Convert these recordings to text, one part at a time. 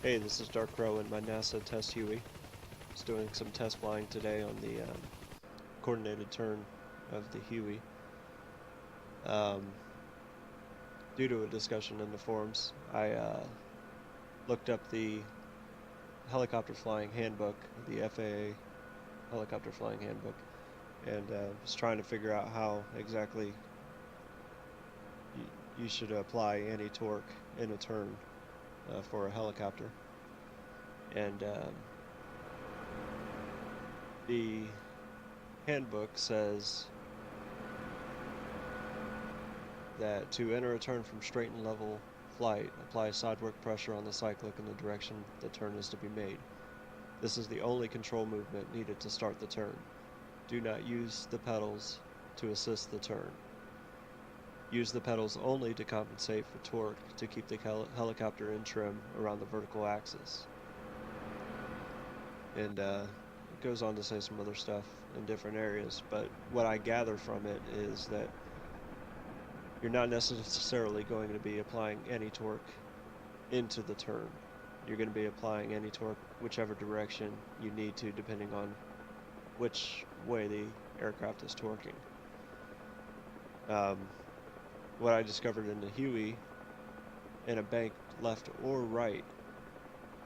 Hey, this is Dark Crow in my NASA test Huey. Just doing some test flying today on the coordinated turn of the Huey. Um, Due to a discussion in the forums, I looked up the helicopter flying handbook, the FAA helicopter flying handbook, and was trying to figure out how exactly you should apply anti-torque in a turn for a helicopter. And the handbook says that to enter a turn from straight and level flight, apply side work pressure on the cyclic in the direction the turn is to be made. This is the only control movement needed to start the turn. Do not use the pedals to assist the turn. Use the pedals only to compensate for torque to keep the helicopter in trim around the vertical axis. And it goes on to say some other stuff in different areas, but what I gather from it is that you're not necessarily going to be applying any torque into the turn. You're going to be applying any torque whichever direction you need to, depending on which way the aircraft is torquing. What I discovered in the Huey, in a bank left or right,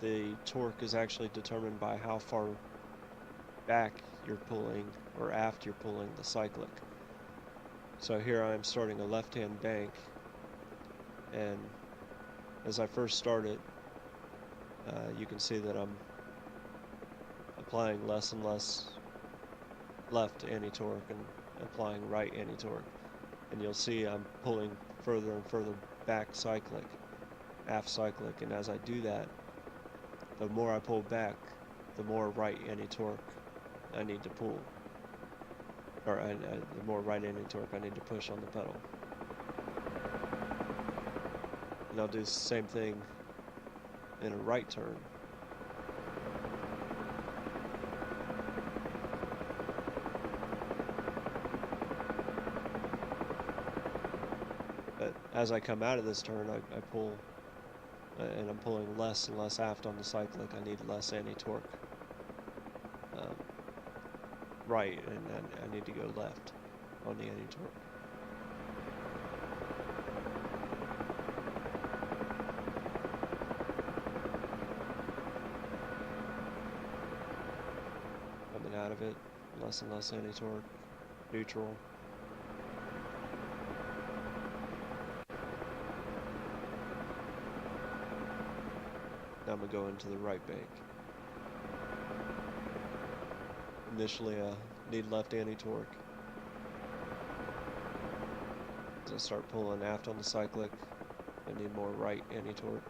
the torque is actually determined by how far back you're pulling or aft you're pulling the cyclic. So here I am starting a left-hand bank, and as I first start it, you can see that I'm applying less and less left anti-torque and applying right anti-torque. And you'll see I'm pulling further and further back cyclic, aft cyclic, and as I do that, the more I pull back, the more right anti-torque I need to pull, or the more right anti-torque I need to push on the pedal. And I'll do the same thing in a right turn. But as I come out of this turn, I pull, and I'm pulling less and less aft on the cyclic. I need less anti-torque right, and I need to go left on the anti-torque. Coming out of it, less and less anti-torque, neutral. Now I'm going to go into the right bank. Initially, I need left anti-torque. As I start pulling aft on the cyclic, I need more right anti-torque.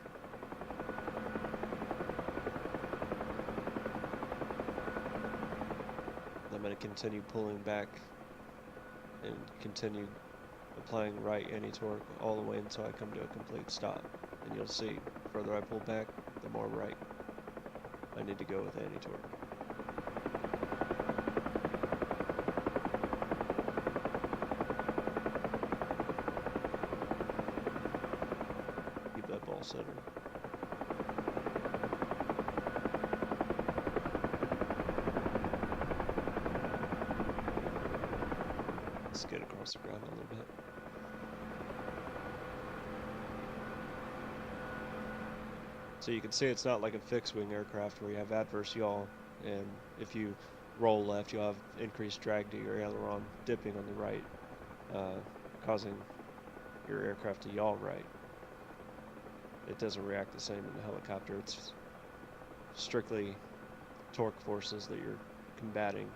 I'm going to continue pulling back and continue applying right anti-torque all the way until I come to a complete stop. And you'll see, the further I pull back, the more right I need to go with anti-torque. Keep that ball centered. Skid across the ground a little bit. So you can see it's not like a fixed wing aircraft where you have adverse yaw, and if you roll left, you'll have increased drag to your aileron dipping on the right, causing your aircraft to yaw right. It doesn't react the same in the helicopter. It's strictly torque forces that you're combating